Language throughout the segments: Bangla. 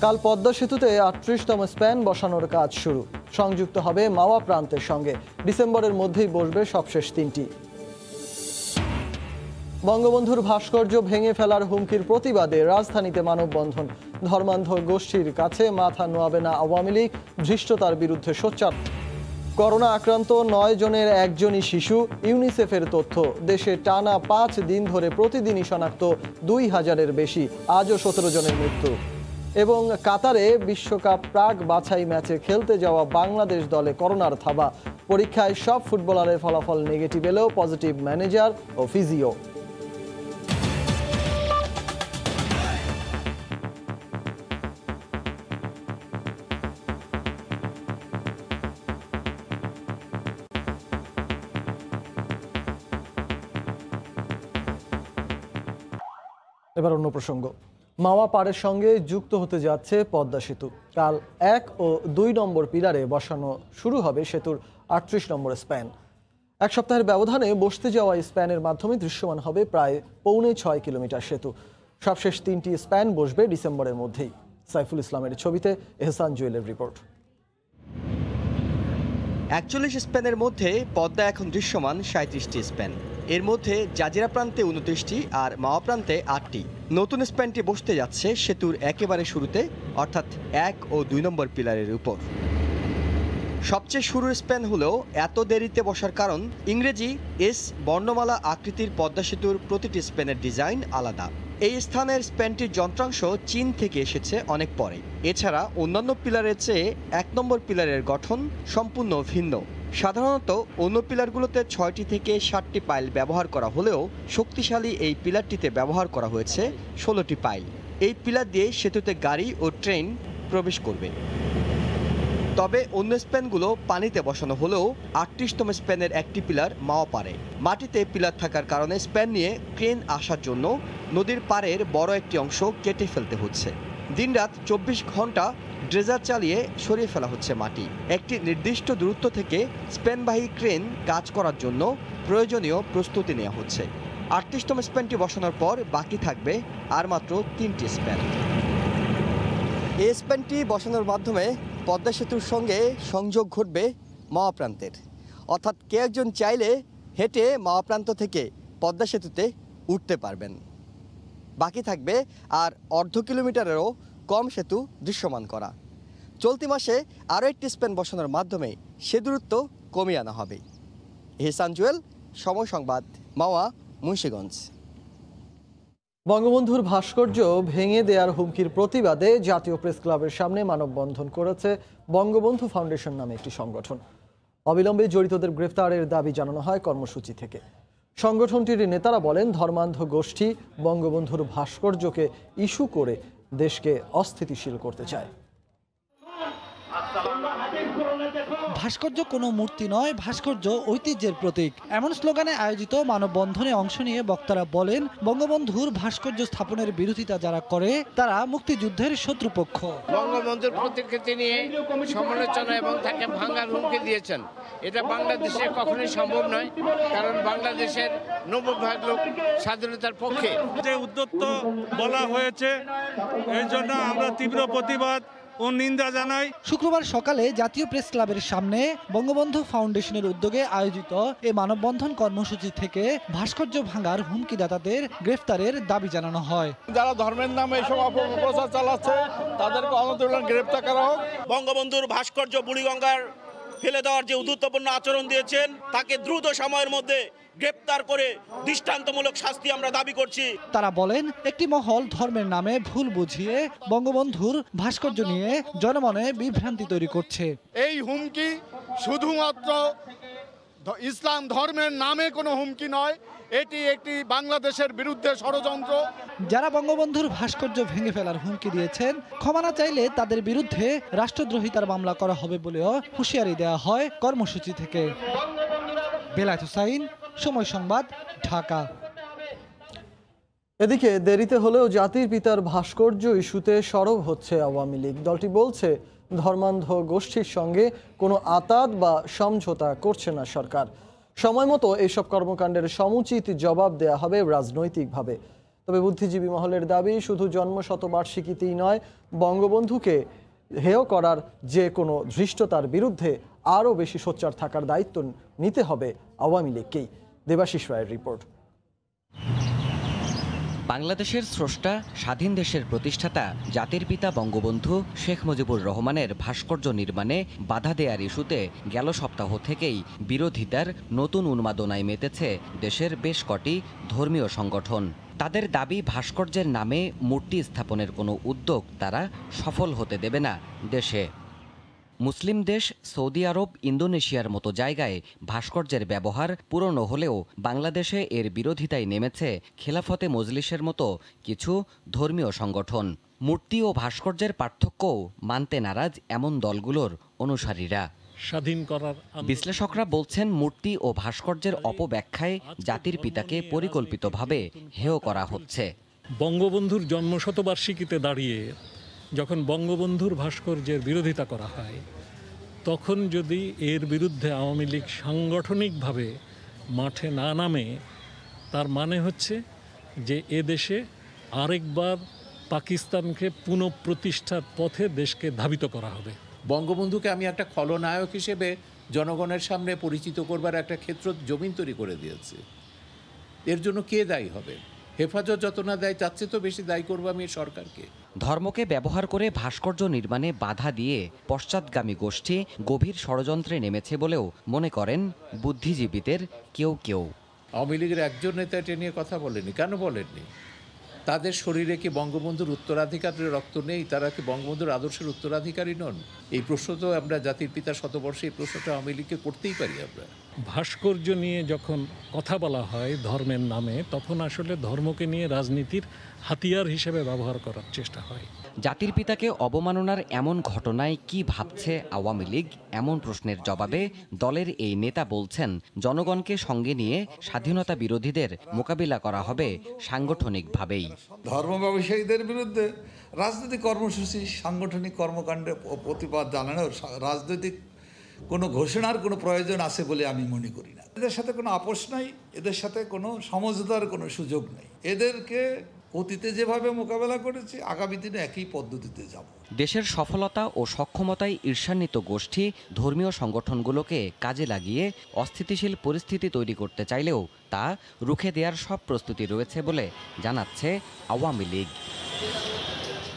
কাল পদ্মা সেতুতে ৩৮তম স্প্যান বসানোর কাজ শুরু। সংযুক্ত হবে মাওয়া প্রান্তের সঙ্গে। ডিসেম্বরের মধ্যেই বসবে সবশেষ তিনটি। বঙ্গবন্ধুর ভাস্কর্য ভেঙে ফেলার হুমকির প্রতিবাদে রাজধানীতে মানববন্ধন। ধর্মান্ধ গোষ্ঠীর কাছে মাথা নোয়াবে না আওয়ামী লীগ, ধৃষ্টতার বিরুদ্ধে সোচ্চার। করোনা আক্রান্ত ৯ জনের একজনই শিশু। ইউনিসেফের তথ্য, দেশে টানা ৫ দিন ধরে প্রতিদিনই শনাক্ত ২,০০০-এর বেশি, আজও ১৭ জনের মৃত্যু। এবং কাতারে বিশ্বকাপ প্রাক বাছাই ম্যাচে খেলতে যাওয়া বাংলাদেশ দলে করোনার থাবা। পরীক্ষায় সব ফুটবলারের ফলাফল নেগেটিভ এলেও পজিটিভ ম্যানেজার ও ফিজিও। এবার অন্য প্রসঙ্গ। মাওয়া পাড়ের সঙ্গে যুক্ত হতে যাচ্ছে পদ্মা সেতু। কাল ১ ও ২ নম্বর পিলারে বসানো শুরু হবে সেতুর ৩৮ নম্বর স্প্যান। এক সপ্তাহের ব্যবধানে বসতে যাওয়া স্প্যানের মাধ্যমে দৃশ্যমান হবে প্রায় ৬.৫ কিলোমিটার সেতু। সবশেষ ৩টি স্প্যান বসবে ডিসেম্বরের মধ্যেই। সাইফুল ইসলামের ছবিতে এহসান জুয়েলের রিপোর্ট। ৪১ স্প্যানের মধ্যে পদ্মা এখন দৃশ্যমান ৩৭টি স্প্যান। এর মধ্যে জাজিরা প্রান্তে ২৯টি আর মাওয়া প্রান্তে ৮টি। নতুন স্প্যানটি বসতে যাচ্ছে সেতুর একেবারে শুরুতে, অর্থাৎ ১ ও ২ নম্বর পিলারের উপর। সবচেয়ে শুরুর স্প্যান হলেও এত দেরিতে বসার কারণ, ইংরেজি এস বর্ণমালা আকৃতির পদ্মা সেতুর প্রতিটি স্প্যানের ডিজাইন আলাদা। এই স্থানের স্প্যানটির যন্ত্রাংশ চীন থেকে এসেছে অনেক পরে। এছাড়া অন্যান্য পিলারের চেয়ে ১ নম্বর পিলারের গঠন সম্পূর্ণ ভিন্ন। সাধারণত অন্য পিলারগুলোতে ৬টি থেকে ৭টি পাইল ব্যবহার করা হলেও শক্তিশালী এই পিলারটিতে ব্যবহার করা হয়েছে ১৬টি পাইল। এই পিলার দিয়ে সেতুতে গাড়ি ও ট্রেন প্রবেশ করবে। তবে অন্য স্প্যানগুলো পানিতে বসানো হলেও ৩৮তম স্প্যানের একটি পিলার মাওয়া পাড়ে। মাটিতে পিলার থাকার কারণে স্প্যান নিয়ে ক্রেন আসার জন্য নদীর পাড়ের বড় একটি অংশ কেটে ফেলতে হচ্ছে। দিনরাত ২৪ ঘন্টা ড্রেজার চালিয়ে সরিয়ে ফেলা হচ্ছে মাটি। একটি নির্দিষ্ট দূরত্ব থেকে স্প্যানবাহী ক্রেন কাজ করার জন্য প্রয়োজনীয় প্রস্তুতি নেওয়া হচ্ছে। ৩৮তম স্প্যানটি বসানোর পর বাকি থাকবে আর মাত্র ৩টি স্প্যান। এই স্প্যানটি বসানোর মাধ্যমে পদ্মা সেতুর সঙ্গে সংযোগ ঘটবে মাওয়া প্রান্তের, অর্থাৎ কেউ একজন চাইলে হেঁটে মাওয়া প্রান্ত থেকে পদ্মা সেতুতে উঠতে পারবেন। বাকি থাকবে আর অর্ধ কিলোমিটারেরও কম সেতু দৃশ্যমান করা। চলতি মাসে আরও একটি স্প্যান বসানোর মাধ্যমে সে দূরত্ব কমিয়ে আনা হবে। এহসান জুয়েল, সময় সংবাদ, মাওয়া, মুন্সিগঞ্জ। বঙ্গবন্ধুর ভাস্কর্য ভেঙে দেওয়ার হুমকির প্রতিবাদে জাতীয় প্রেস ক্লাবের সামনে মানববন্ধন করেছে বঙ্গবন্ধু ফাউন্ডেশন নামে একটি সংগঠন। অবিলম্বে জড়িতদের গ্রেফতারের দাবি জানানো হয় কর্মসূচি থেকে। সংগঠনটির নেতারা বলেন, ধর্মান্ধ গোষ্ঠী বঙ্গবন্ধুর ভাস্কর্যকে ইস্যু করে দেশকে অস্থিতিশীল করতে চায়। ভাস্কর্য কোনো মূর্তি নয়, ভাস্কর্য ঐতিহ্যের প্রতীক, এমন স্লোগানে আয়োজিত মানববন্ধনে অংশ নিয়ে বক্তারা বলেন, বঙ্গবন্ধুর ভাস্কর্য স্থাপনের বিরোধিতা যারা করে তারা মুক্তিযুদ্ধের শত্রুপক্ষ। বঙ্গবন্ধুর প্রতিকৃতি নিয়ে সমালোচনা এবং তাকে ভাঙার হুমকি দিয়েছেন। এটা বাংলাদেশে কখনোই সম্ভব নয়, কারণ বাংলাদেশের ৯০% লোক স্বাধীনতার পক্ষে। যে উদ্যত বলা হয়েছে, এই জন্য আমরা তীব্র প্রতিবাদ ও নিন্দা জানাই। শুক্রবার সকালে জাতীয় প্রেস ক্লাবের সামনে বঙ্গবন্ধু ফাউন্ডেশনের উদ্যোগে আয়োজিত এই মানববন্ধন কর্মসূচি থেকে ভাস্কর্য ভাঙার হুমকিদাতাদের গ্রেফতারের দাবি জানানো হয়। যারা ধর্মের নামে এসব অপপ্রচার চালাচ্ছে তাদেরকে অনতিবিলম্বে গ্রেফতার করা হোক। বঙ্গবন্ধুর ভাস্কর্য বুড়িগঙ্গার ফেলে দেওয়ার যে উদ্ধত্তপূর্ণ আচরণ দিয়েছেন, তাকে দ্রুত সময়ের মধ্যে গ্রেপ্তার করে দৃষ্টান্তমূলক শাস্তি আমরা দাবি করছি। তারা বলেন, একটি মহল ধর্মের নামে ভুল বুঝিয়ে বঙ্গবন্ধুর ভাস্কর্য নিয়ে জনমনে বিভ্রান্তি তৈরি করছে। এই হুমকি শুধুমাত্র ইসলাম ধর্মের নামে কোনো হুমকি নয়, এটি একটি বাংলাদেশের বিরুদ্ধে ষড়যন্ত্র। যারা বঙ্গবন্ধুর ভাস্কর্য ভেঙে ফেলার হুমকি দিয়েছেন, ক্ষমা না চাইলে তাদের বিরুদ্ধে রাষ্ট্রদ্রোহিতার মামলা করা হবে বলেও হুঁশিয়ারি দেওয়া হয় কর্মসূচি থেকে। বেলায়েত হোসাইন, সময় সংবাদ, ঢাকা। এদিকে দেরিতে হলেও জাতির পিতার ভাস্কর্য ইস্যুতে সরব হচ্ছে আওয়ামী লীগ। দলটি বলছে, ধর্মান্ধ গোষ্ঠীর সঙ্গে কোনো আতাত বা সমঝোতা করছে না সরকার। সময় মতো এইসব কর্মকাণ্ডের সমুচিত জবাব দেয়া হবে রাজনৈতিকভাবে। তবে বুদ্ধিজীবী মহলের দাবি, শুধু জন্মশতবার্ষিকীতেই নয়, বঙ্গবন্ধুকে হেয় করার যে কোনো ধৃষ্টতার বিরুদ্ধে আরও বেশি সোচ্চার থাকার দায়িত্ব নিতে হবে আওয়ামী লীগকেই। দেবাশিস রায়ের রিপোর্ট। বাংলাদেশের স্রষ্টা, স্বাধীন দেশের প্রতিষ্ঠাতা, জাতির পিতা বঙ্গবন্ধু শেখ মুজিবুর রহমানের ভাস্কর্য নির্মাণে বাধা দেয়ার ইস্যুতে গেল সপ্তাহ থেকেই বিরোধিতার নতুন উন্মাদনায় মেতেছে দেশের বেশ কটি ধর্মীয় সংগঠন। তাদের দাবি, ভাস্কর্যের নামে মূর্তি স্থাপনের কোনো উদ্যোগ তারা সফল হতে দেবে না দেশে। মুসলিম দেশ সৌদি আরব, ইন্দোনেশিয়ার মতো জায়গায় ভাস্কর্যের ব্যবহার পুরনো হলেও বাংলাদেশে এর বিরোধিতায় নেমেছে খেলাফতে মজলিসের মতো কিছু ধর্মীয় সংগঠন। মূর্তি ও ভাস্কর্যের পার্থক্যও মানতে নারাজ এমন দলগুলোর অনুসারীরা। স্বাধীন করার বিশ্লেষকরা বলছেন, মূর্তি ও ভাস্কর্যের অপব্যাখ্যায় জাতির পিতাকে পরিকল্পিতভাবে হেয় করা হচ্ছে। বঙ্গবন্ধুর জন্মশতবার্ষিকীতে দাঁড়িয়ে যখন বঙ্গবন্ধুর ভাস্কর্যের বিরোধিতা করা হয়, তখন যদি এর বিরুদ্ধে আওয়ামী লীগ সাংগঠনিকভাবে মাঠে না নামে, তার মানে হচ্ছে যে এদেশে আরেকবার পাকিস্তানকে পুনঃপ্রতিষ্ঠার পথে দেশকে ধাবিত করা হবে। বঙ্গবন্ধুকে আমি একটা খলনায়ক হিসেবে জনগণের সামনে পরিচিত করবার একটা ক্ষেত্র জমিন তৈরি করে দিয়েছে। এর জন্য কে দায়ী হবে? হেফাজত যত না দায়ী, তার চেয়ে তো বেশি দায়ী করবো আমি সরকারকে। ধর্মকে ব্যবহার করে ভাস্কর্য নির্মাণে বাধা দিয়ে পশ্চাৎগামী গোষ্ঠী গভীর ষড়যন্ত্রে নেমেছে বলেও মনে করেন বুদ্ধিজীবীদের কেউ কেউ। আওয়ামী লীগের একজন নেতা এটা নিয়ে কথা বলেনি। কেন বলেননি? তাদের শরীরে কি বঙ্গবন্ধুর উত্তরাধিকারের রক্ত নেই? তারা কি বঙ্গবন্ধুর আদর্শের উত্তরাধিকারী নন? এই প্রশ্ন তো আমরা জাতির পিতার শতবর্ষে এই প্রশ্নটা আওয়ামী লীগকে করতেই পারি। আমরা ভাস্কর্য নিয়ে যখন কথা বলা হয় ধর্মের নামে, তখন আসলে ধর্মকে নিয়ে রাজনীতির হাতিয়ার হিসেবে ব্যবহার করার চেষ্টা হয়। জাতির পিতাকে অবমাননার এমন ঘটনায় কি ভাবছে আওয়ামী লীগ, এমন প্রশ্নের জবাবে দলের এই নেতা বলছেন, জনগণকে সঙ্গে নিয়ে স্বাধীনতা বিরোধীদের মোকাবিলা করা হবে সাংগঠনিকভাবেই। ধর্ম ব্যবসায়ীদের বিরুদ্ধে রাজনৈতিক কর্মসূচি, সাংগঠনিক কর্মকাণ্ডে প্রতিবাদ জানানোর রাজনৈতিক কোনো ঘোষণার কোনো প্রয়োজন আছে বলে আমি মনে করি না। এদের সাথে কোনো আপোষ নাই, এদের সাথে কোনো সমঝোতার কোনো সুযোগ নেই। এদেরকে অতীতে যেভাবে মোকাবেলা করেছি, আগামী দিনে একই পদ্ধতিতে যাব। দেশের সফলতা ও সক্ষমতায় ঈর্ষান্বিত গোষ্ঠী ধর্মীয় সংগঠনগুলোকে কাজে লাগিয়ে অস্থিতিশীল পরিস্থিতি তৈরি করতে চাইলেও তা রুখে দেওয়ার সব প্রস্তুতি রয়েছে বলে জানাচ্ছে আওয়ামী লীগ।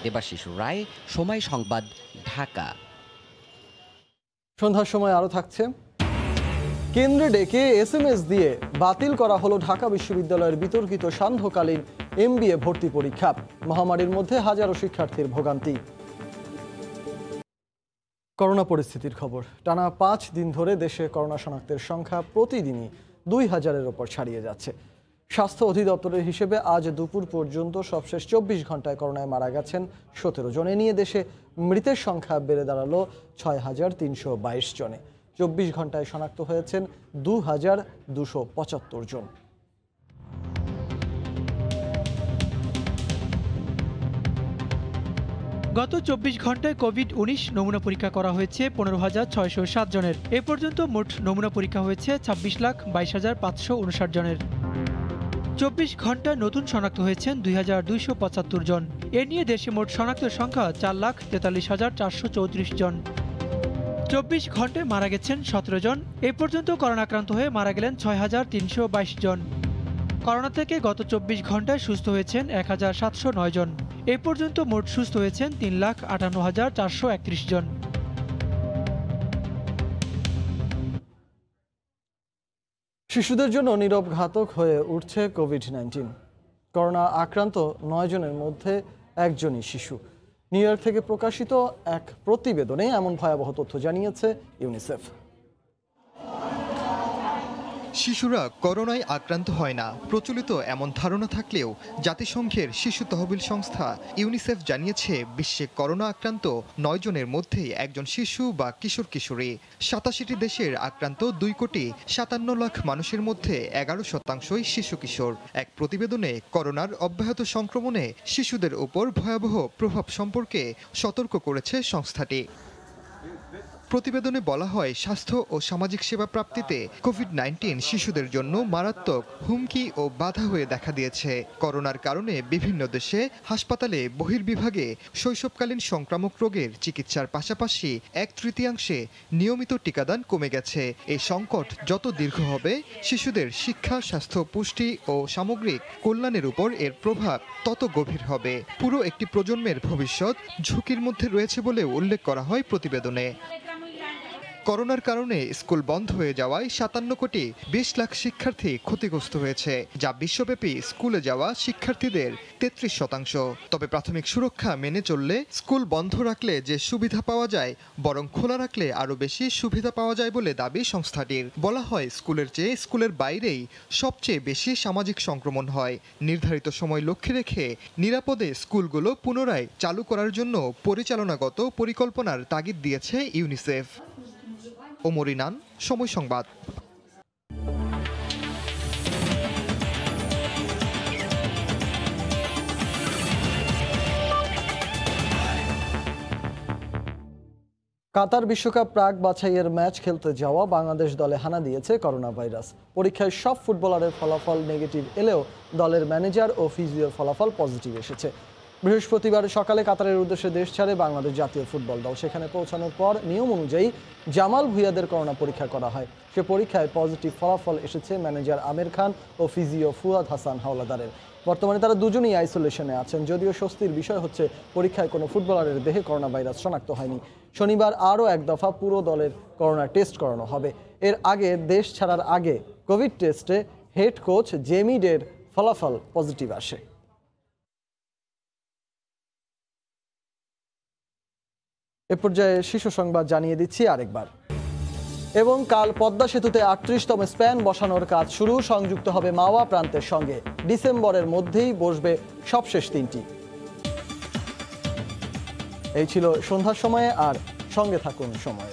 দেবাশিস রায়, সময় সংবাদ, ঢাকা। সন্ধ্যার সময় আরও থাকছে, কেন্দ্রে ডেকে SMS দিয়ে বাতিল করা হলো ঢাকা বিশ্ববিদ্যালয়ের বিতর্কিত সান্ধ্যকালীন MBA ভর্তি পরীক্ষা। মহামারীর মধ্যে হাজারো শিক্ষার্থীর ভোগান্তি। করোনা পরিস্থিতির খবর। টানা 5 দিন ধরে দেশে করোনা শনাক্তের সংখ্যা প্রতিদিনই 2000-এর ওপর ছাড়িয়ে যাচ্ছে। স্বাস্থ্য অধিদপ্তরের হিসেবে আজ দুপুর পর্যন্ত সবশেষ 24 ঘন্টায় করোনায় মারা গেছেন 17 জন। এ নিয়ে দেশে মৃতের সংখ্যা বেড়ে দাঁড়ালো 6322 জনে। 24 ঘন্টায় শনাক্ত হয়েছেন 2275 জন। গত 24 ঘন্টায় কোভিড-19 নমুনা পরীক্ষা করা হয়েছে 15,607 জনের। এ পর্যন্ত মোট নমুনা পরীক্ষা হয়েছে 26,22,559 জনের। 24 ঘন্টায় নতুন শনাক্ত হয়েছেন 2,275 জন। এ নিয়ে দেশে মোট শনাক্ত সংখ্যা 4,43,434 জন। 24 ঘন্টায় মারা গেছেন 17 জন। এ পর্যন্ত করোনা আক্রান্ত হয়ে মারা গেলেন 6,322 জন। করোনা থেকে গত 24 ঘন্টায় সুস্থ হয়েছেন 1,709 জন। এ পর্যন্ত মোট সুস্থ হয়েছেন 3,58,431 জন। শিশুদের জন্য নীরব ঘাতক হয়ে উঠছে কোভিড-19। করোনা আক্রান্ত 9 জনের মধ্যে একজনই শিশু। নিউ ইয়র্ক থেকে প্রকাশিত এক প্রতিবেদনে এমন ভয়াবহ তথ্য জানিয়েছে ইউনিসেফ। শিশুরা করোনায় আক্রান্ত হয় না, প্রচলিত এমন ধারণা থাকলেও জাতিসংঘের শিশু তহবিল সংস্থা ইউনিসেফ জানিয়েছে, বিশ্বে করোনা আক্রান্ত 9 জনের মধ্যে একজন শিশু বা কিশোর কিশোরী। 87টি দেশের আক্রান্ত 2,57,00,000 মানুষের মধ্যে 11% শিশু কিশোর। এক প্রতিবেদনে করোনার অব্যাহত সংক্রমণে শিশুদের উপর ভয়াবহ প্রভাব সম্পর্কে সতর্ক করেছে সংস্থাটি। প্রতিবেদনে বলা হয়, স্বাস্থ্য ও সামাজিক সেবা প্রাপ্তিতে কোভিড-19 শিশুদের জন্য মারাত্মক হুমকি ও বাধা হয়ে দেখা দিয়েছে। করোনার কারণে বিভিন্ন দেশে হাসপাতালে বহির্বিভাগে শৈশবকালীন সংক্রামক রোগের চিকিৎসার পাশাপাশি 1/3 নিয়মিত টিকাদান কমে গেছে। এই সংকট যত দীর্ঘ হবে, শিশুদের শিক্ষা, স্বাস্থ্য, পুষ্টি ও সামগ্রিক কল্যাণের উপর এর প্রভাব তত গভীর হবে। পুরো একটি প্রজন্মের ভবিষ্যৎ ঝুঁকির মধ্যে রয়েছে বলে উল্লেখ করা হয় প্রতিবেদনে। করোনার কারণে স্কুল বন্ধ হয়ে যাওয়ায় 57 কোটি 20 লাখ শিক্ষার্থী ক্ষতিগ্রস্ত হয়েছে, যা বিশ্বব্যাপী স্কুলে যাওয়া শিক্ষার্থীদের 33%। তবে প্রাথমিক সুরক্ষা মেনে চললে স্কুল বন্ধ রাখলে যে সুবিধা পাওয়া যায়, বরং খোলা রাখলে আরও বেশি সুবিধা পাওয়া যায় বলে দাবি সংস্থাটির। বলা হয়, স্কুলের চেয়ে স্কুলের বাইরেই সবচেয়ে বেশি সামাজিক সংক্রমণ হয়। নির্ধারিত সময় লক্ষ্যে রেখে নিরাপদে স্কুলগুলো পুনরায় চালু করার জন্য পরিচালনাগত পরিকল্পনার তাগিদ দিয়েছে ইউনিসেফ। ওমর ইনান, সময় সংবাদ। কাতার বিশ্বকাপ প্রাক বাছাইয়ের ম্যাচ খেলতে যাওয়া বাংলাদেশ দলে হানা দিয়েছে করোনা ভাইরাস। পরীক্ষায় সব ফুটবলারের ফলাফল নেগেটিভ এলেও দলের ম্যানেজার ও ফিজিওর ফলাফল পজিটিভ এসেছে। বৃহস্পতিবার সকালে কাতারের উদ্দেশ্যে দেশ ছাড়ে বাংলাদেশ জাতীয় ফুটবল দল। সেখানে পৌঁছানোর পর নিয়ম অনুযায়ী জামাল ভুঁইয়াদের করোনা পরীক্ষা করা হয়। সে পরীক্ষায় পজিটিভ ফলাফল এসেছে ম্যানেজার আমির খান ও ফিজিও ফুয়াদ হাসান হাওলাদারের। বর্তমানে তারা দুজনেই আইসোলেশনে আছেন। যদিও স্বস্তির বিষয় হচ্ছে, পরীক্ষায় কোনো ফুটবলারের দেহে করোনা ভাইরাস শনাক্ত হয়নি। শনিবার আরও এক দফা পুরো দলের করোনা টেস্ট করানো হবে। এর আগে দেশ ছাড়ার আগে কোভিড টেস্টে হেড কোচ জেমি ডের ফলাফল পজিটিভ আসে। এ পর্যায়ে শীর্ষ সংবাদ জানিয়ে দিচ্ছি আরেকবার। এবং কাল পদ্মা সেতুতে 38তম স্প্যান বসানোর কাজ শুরু। সংযুক্ত হবে মাওয়া প্রান্তের সঙ্গে। ডিসেম্বরের মধ্যেই বসবে সবশেষ 3টি। এই ছিল সন্ধ্যার সময়ে, আর সঙ্গে থাকুন সময়ে।